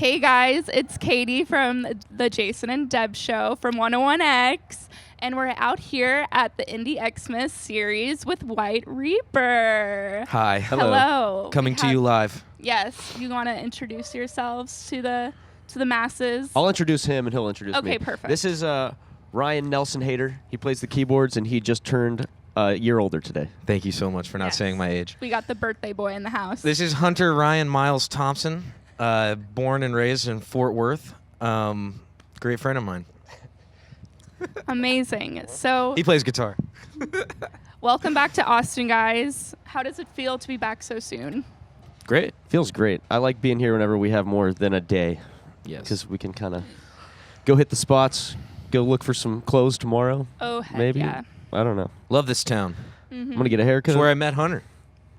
Hey guys, it's Katy from the Jason and Deb show from 101X, and we're out here at the Indie Xmas series with White Reaper. Hi. Hello. Coming to you live. Yes, you want to introduce yourselves to the masses? I'll introduce him and he'll introduce me. Okay, perfect. This is Ryan Nelson Hader. He plays the keyboards and he just turned a year older today. Thank you so much for not Yes. saying my age. We got the birthday boy in the house. This is Hunter Ryan Miles Thompson, born and raised in Fort Worth. Great friend of mine. Amazing. So, He plays guitar. welcome back to Austin, guys. How does it feel to be back so soon? Great. Feels great. I like being here whenever we have more than a day. Yes. Because we can kind of go hit the spots, go look for some clothes tomorrow. Oh, heck Maybe. yeah. I don't know. Love this town. I'm going to get a haircut. It's where I met Hunter.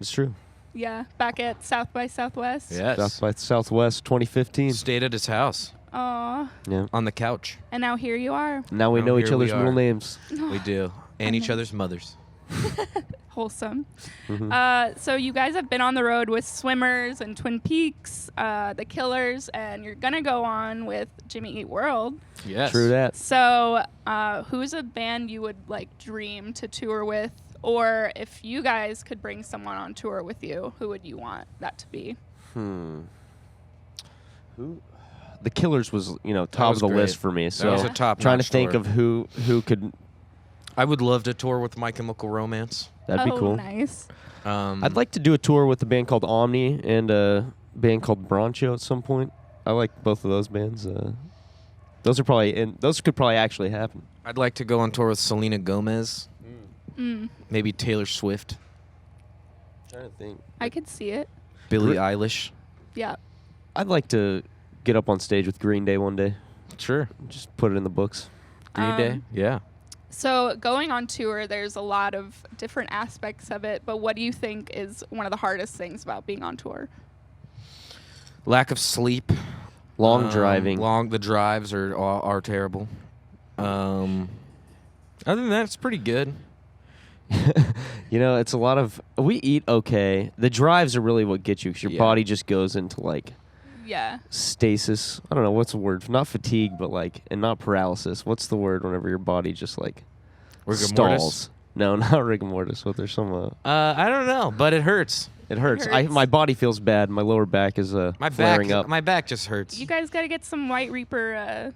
It's true. Yeah, back at South by Southwest. Yes. South by Southwest 2015. Stayed at his house Aw, Yeah. on the couch. and now here you are. Now we Oh, know each here we other's middle are. names. We do. And each other's mothers. Wholesome. Mhm. So you guys have been on the road with Swimmers and Twin Peaks, The Killers, and you're gonna go on with Jimmy Eat World. Yes. True that. So who's a band you would like dream to tour with, or if you guys could bring someone on tour with you, who would you want that to be? Who? The Killers was, top was of the great. list for me. That So was a top trying to notch think tour. of who could. I would love to tour with My Chemical Romance. That'd be Oh, cool. nice. I'd like to do a tour with a band called Omni and a band called Broncho at some point. I like both of those bands. Those could probably actually happen. I'd like to go on tour with Selena Gomez. Mm, Maybe Taylor Swift. Trying to think. I could see it. Billie Eilish. Yeah. I'd like to get up on stage with Green Day one day. Sure. Just put it in the books. Green Day. Yeah. So going on tour, there's a lot of different aspects of it, but what do you think is one of the hardest things about being on tour? Lack of sleep. Long driving. The drives are terrible. Other than that, it's pretty good. It's a lot of. We eat okay. The drives are really what get you because your Yeah. body just goes into like Yeah. stasis. I don't know what's the word. Not fatigue, but and not paralysis. What's the word whenever your body just Rigor stalls? mortis? No, not rigor mortis. But there's some. I don't know, but it hurts. It hurts. hurts. My body feels bad. My lower back is My flaring back. up. My back just hurts. You guys got to get some White Reaper,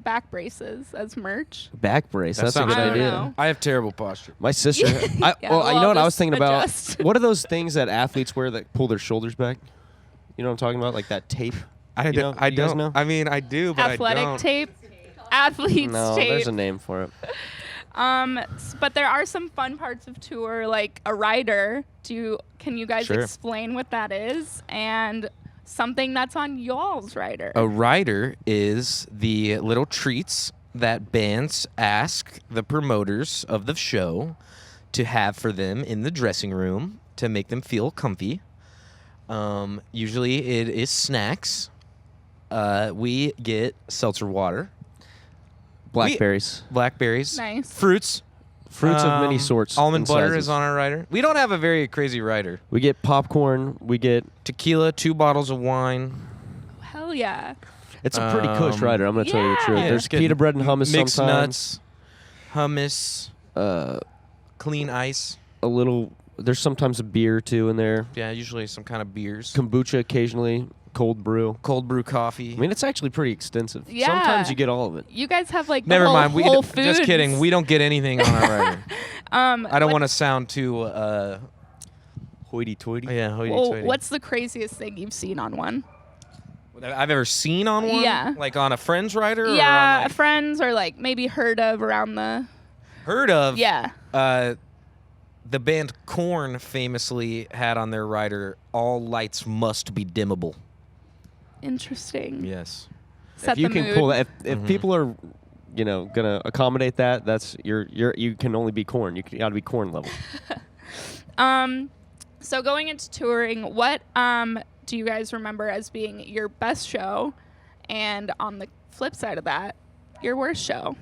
back braces as merch. Back brace. That That's a sounds good I don't idea. know. I have terrible posture. My sister. Yeah, you well, know what I was just thinking about? adjust. What are those things that athletes wear that pull their shoulders back? You know what I'm talking about? Like that tape. I You know- you guys know? I mean, I do, but Athletic I don't. tape. Athlete's No, tape. there's a name for it. But there are some fun parts of tour, like a rider. Can you guys Sure. explain what that is and something that's on y'all's rider? A rider is the little treats that bands ask the promoters of the show to have for them in the dressing room to make them feel comfy. Usually it is snacks. We get seltzer water, Blackberries. blackberries, Nice. fruits. Fruits of many sorts. Almond and butter sizes. is on our rider. We don't have a very crazy rider. We get popcorn. We get. Tequila, 2 bottles of wine. Hell yeah. It's a pretty cush rider. I'm gonna tell you the truth. Yeah. There's it's good. pita bread and hummus Mixed sometimes. nuts, hummus, clean ice. A little. There's sometimes a beer too in there. Yeah, usually some kind of beers. Kombucha occasionally. Cold brew. Cold brew coffee. I mean, it's actually pretty extensive. Yeah. Sometimes you get all of it. You guys have like the Never whole mind. Whole Foods. Just kidding. We don't get anything on our rider. I don't what- want to sound too. Hoity-toity. Yeah, Well, hoity-toity. what's the craziest thing you've seen on one? I've ever seen on one? Yeah. Like on a friend's rider? Or Yeah, on like, friends or like maybe heard of around the. heard of. Yeah. The band Korn famously had on their rider, all lights must be dimmable. Interesting. Yes. Set If you the can mood. pull that, if people are, gonna accommodate that, that's you can only be corn. You got to be corn level. So going into touring, what do you guys remember as being your best show, and on the flip side of that, your worst show?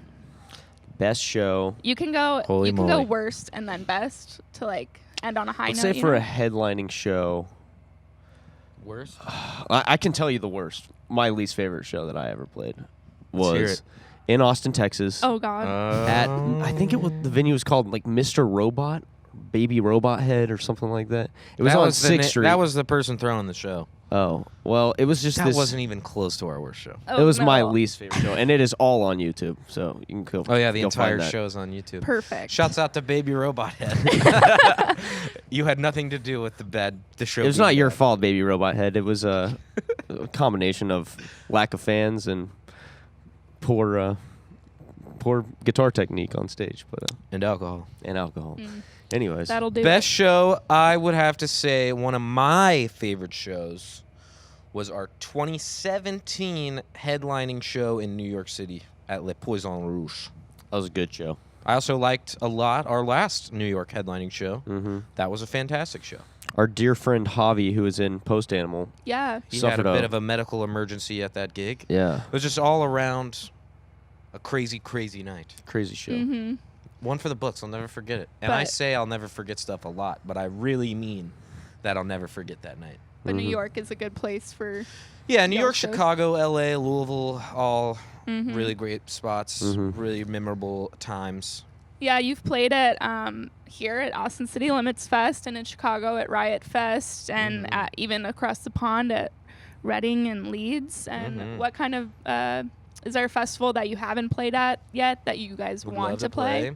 Best show. You can go. Holy you can go moly. worst and then best to like end on a high I'd note. say you for know? a headlining show. Worst? I can tell you the worst. My least favorite show that I ever played Let's hear was it. in Austin, Texas. Oh God. At I think the venue was called like Mr. Robot, Baby Robot Head or something like that. It was on 6th Street. That was the person throwing the show. Oh, well, it was just That this. wasn't even close to our worst show. Oh, It was no. my least favorite show, and it is all on YouTube, so you can go. Oh yeah, the go find entire that. show's on YouTube. Perfect. Shouts out to Baby Robot Head. You had nothing to do with the show. It was being not your bad. fault, Baby Robot Head. It was a combination of lack of fans and poor guitar technique on stage, but And alcohol. and alcohol. Anyways, That'll do. Best it. show, I would have to say one of my favorite shows was our 2017 headlining show in New York City at Le Poisson Rouge. that was a good show. I also liked a lot our last New York headlining show. Mm-hmm. That was a fantastic show. Our dear friend Javi, who was in Post Animal, Yeah. He had a suffered bit of a medical emergency at that gig. yeah, It was just all around a crazy, crazy night. crazy show. Mm-hmm. One for the books. I'll never forget it. And I But- say I'll never forget stuff a lot, but I really mean that I'll never forget that night. But New Mhm. York is a good place for. Yeah, New Y'all York, shows? Chicago, LA, Louisville, all Mhm. really great spots, Mhm. really memorable times. Yeah, you've played at here at Austin City Limits Fest and in Chicago at Riot Fest and Mhm. at, even across the pond at Reading and Leeds. And Mhm. what kind of is there a festival that you haven't played at yet that you guys Would want love to play?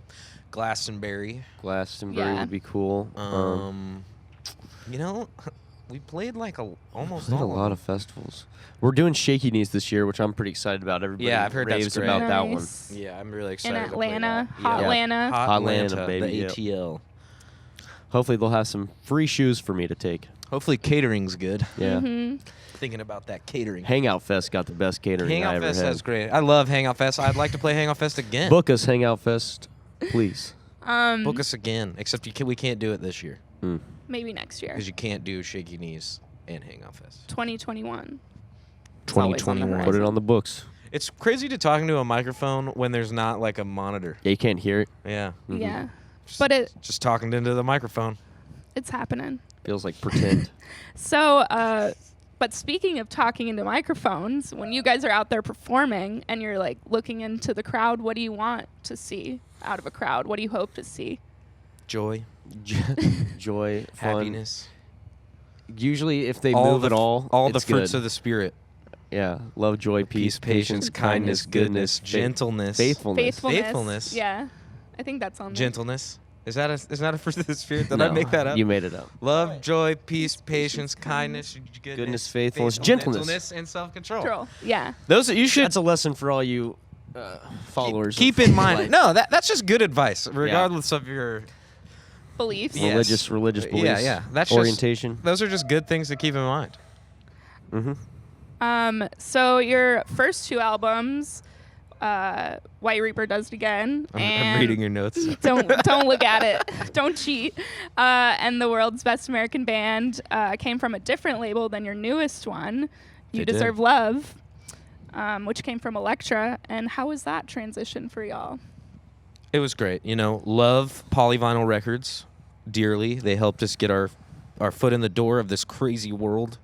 Glastonbury. Glastonbury Yeah. would be cool. You know, we played like almost Played a all lot of festivals. We're doing Shaky Knees this year, which I'm pretty excited about. Everybody Yeah, I've heard that's raves great. about that one. Nice. Yeah, I'm really In excited to play Atlanta, that. Hot Yeah. Atlanta. Hotlanta, baby, the yeah. ATL. Hopefully they'll have some free shoes for me to take. Hopefully catering's good. Yeah. Mhm. Thinking about that catering. Hangout Fest got the best catering I Hangout ever Fest had. is great. I love Hangout Fest. I'd like to play Hangout Fest again. Book us Hangout Fest, please. Book us again. Except we can't do it this year Mm. Maybe next year. because you can't do Shaky Knees and Hangout Fest. 2021. It's always on the 2021. Put it horizon. on the books. It's crazy to talk into a microphone when there's not like a monitor. Yeah, you can't hear it. Yeah. Mhm. Yeah, Just, but just talking into the microphone. it's happening. Feels like pretend. So, but speaking of talking into microphones, when you guys are out there performing and you're like looking into the crowd, what do you want to see out of a crowd? What do you hope to see? Joy, Joy, fun. happiness, Usually, if they all move the at all, the it's fruits good. of the spirit. Yeah, love, joy, peace, patience, kindness, goodness, gentleness, faithfulness. Faithfulness. Yeah, I think that's on there. Gentleness. Is that a fruit of the spirit? Did I No, make that up? You made it up. Love, joy, peace, patience, kindness, Goodness, faithfulness, gentleness. and self-control. Control. Yeah. Those you should That's a lesson for all you followers. keep of in mind. life. No, that's just good advice, regardless of your. Beliefs. Yeah. religious Yeah, beliefs. yeah. That's just- orientation. Those are just good things to keep in mind. Mm-hmm. So your first two albums, White Reaper Does It Again. I'm and reading your notes. don't look at it. Don't cheat. And the World's Best American Band came from a different label than your newest one. You They did. Deserve Love, which came from Elektra. And how was that transition for y'all? It was great. You know, love Polyvinyl Records dearly. They helped us get our foot in the door of this crazy world.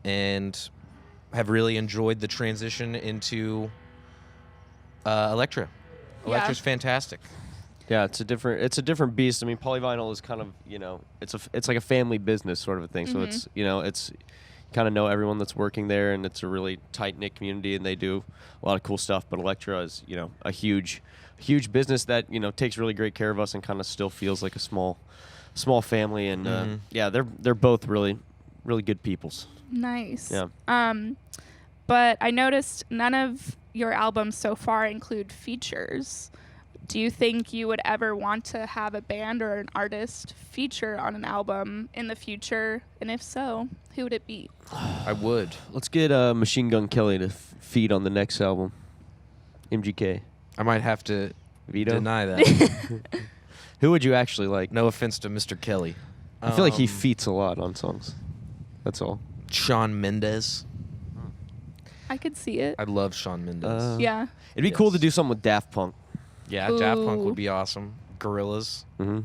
And have really enjoyed the transition into Elektra. Yeah. Elektra's fantastic. Yeah, it's a different beast. I mean, Polyvinyl is kind of, it's like a family business sort of a thing. So it's, it's kind of know everyone that's working there, and it's a really tight-knit community, and they do a lot of cool stuff. But Elektra is, a huge business that, takes really great care of us and kind of still feels like a small family. And yeah, they're both really, really good peoples. Nice. Yeah. But I noticed none of your albums so far include features. Do you think you would ever want to have a band or an artist feature on an album in the future? And if so, who would it be? I would. Let's get Machine Gun Kelly to feed on the next album. MGK. I might have to Vito? deny that. Who would you actually like? No offense to Mr. Kelly. I feel like he feats a lot on songs. That's all. Shawn Mendes. I could see it. I love Shawn Mendes. Yeah. It'd be cool to Yes. do something with Daft Punk. Yeah, Daft Punk Ooh. would be awesome. Gorillas. Mm-hmm.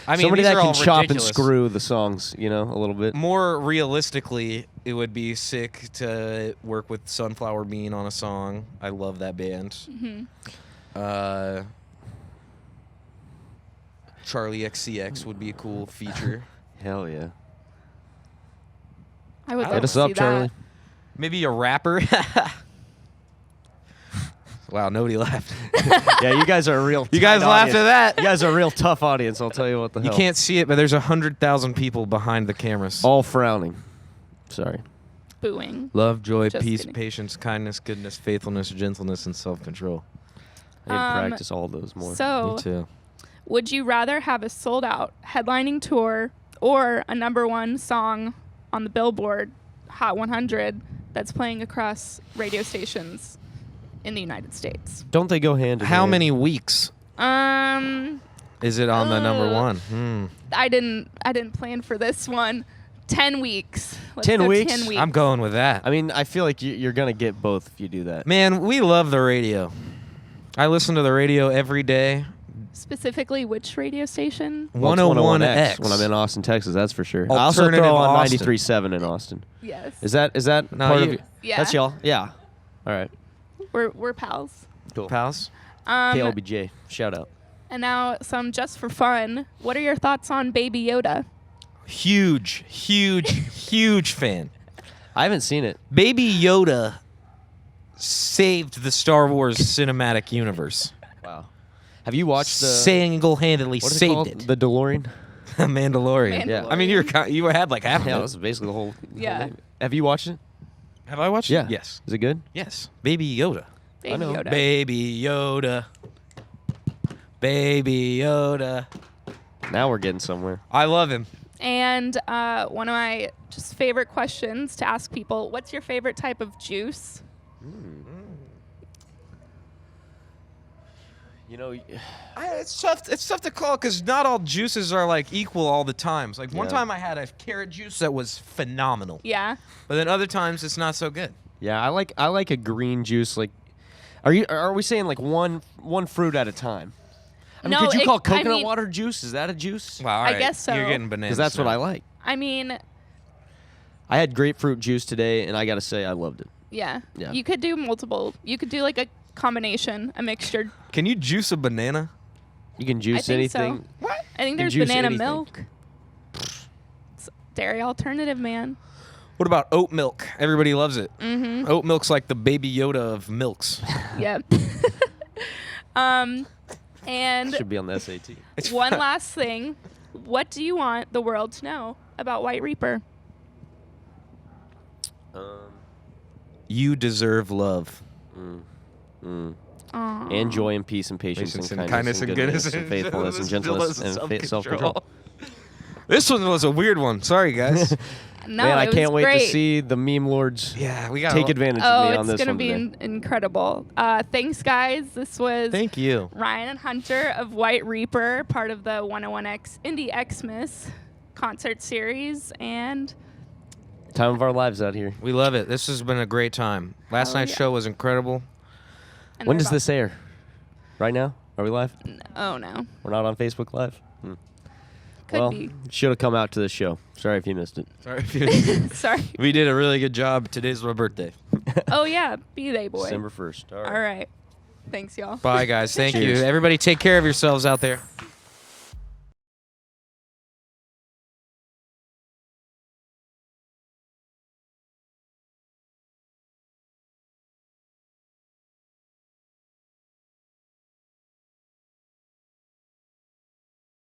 I mean, somebody these that are can all chop ridiculous. and screw the songs, a little bit. More realistically, it would be sick to work with Sunflower Bean on a song. I love that band. Charlie XCX would be a cool feature. Hell yeah. I would Hit love us to up, see Charlie. that. Maybe a rapper. Wow, nobody laughed. Yeah, you guys are a real. You guys tight laughed audience. at that. You guys are a real tough audience. I'll tell you what the You hell. can't see it, but there's 100,000 people behind the cameras. All frowning. Sorry. Booing. Love, joy, Just peace, kidding. patience, kindness, goodness, faithfulness, gentleness, and self-control. I need to practice all those more. So, Me too. would you rather have a sold-out headlining tour or a #1 song on the Billboard Hot 100 that's playing across radio stations in the United States? Don't they go hand in How hand? many weeks is it on the #1? I didn't plan for this one. 10 weeks. Let's 10 go weeks? 10 weeks. I'm going with that. I mean, I feel like you're going to get both if you do that. Man, we love the radio. I listen to the radio every day. Specifically, which radio station? Well, it's 101X. when I'm in Austin, Texas, that's for sure. I Alternative also throw on Austin. 93.7 in Austin. Yes. Is that No, part you- of Yeah. That's y'all? Yeah. All right. We're pals. Cool. Pals? KLBJ. Shout out. And now some just for fun. What are your thoughts on Baby Yoda? Huge, huge, huge fan. I haven't seen it. Baby Yoda saved the Star Wars cinematic universe. Wow. Have you watched the Single-handedly what is it saved called? it. The DeLorean? Mandalorian. Yeah. I mean, you had like half Yeah, of that's it. basically the whole Yeah. name. Have you watched it? Have I watched Yeah. it? Yes. Is it good? Yes. Baby Yoda. Baby know. Yoda. Baby Yoda. Baby Yoda. Now we're getting somewhere. I love him. And one of my just favorite questions to ask people: what's your favorite type of juice? It's tough to call because not all juices are like equal all the times. Like one Yeah. time I had a carrot juice that was phenomenal, Yeah. but then other times it's not so good. Yeah, I like a green juice. Like, are we saying like one fruit at a time? I mean, No, could you it- call I coconut mean- water juice? Is that a juice? Wow, all I right. guess so. You're getting bananas. Because that's what now. I like. I mean, I had grapefruit juice today, and I gotta say I loved it. yeah. Yeah. You could do multiple. You could do like a combination, a mixture. Can you juice a banana? You can I juice think so. anything. What? I think You there's juice banana anything. milk. It's dairy alternative, man. What about oat milk? Everybody loves it. Mm-hmm. Oat milk's like the Baby Yoda of milks. Yep. And Should be on the SAT. It's one fun. last thing. What do you want the world to know about White Reaper? You deserve love. Aw. And joy and peace and patience, and kindness and goodness and faithfulness and gentleness and self-control. This one was a weird one. Sorry, guys. No, Man, I it was can't wait great. to see the meme lords Yeah, we got take advantage Oh, of me on it's this gonna one be today. incredible. Thanks, guys. This was Thank you. Ryan and Hunter of White Reaper, part of the 101X Indie Xmas concert series, and Time of our lives out here. We love it. This has been a great time. Last Oh, night's yeah. show was incredible. When they're does this air? Right now? Are we live? Oh no, We're not on Facebook Live? could well, be. should have come out to this show. Sorry if you missed it. Sorry if you Sorry. We did a really good job. Today's my birthday. Oh yeah, be they boy. December 1st. All right. Thanks, y'all. Bye, guys. Thank you. Cheers. Everybody take care of yourselves out there.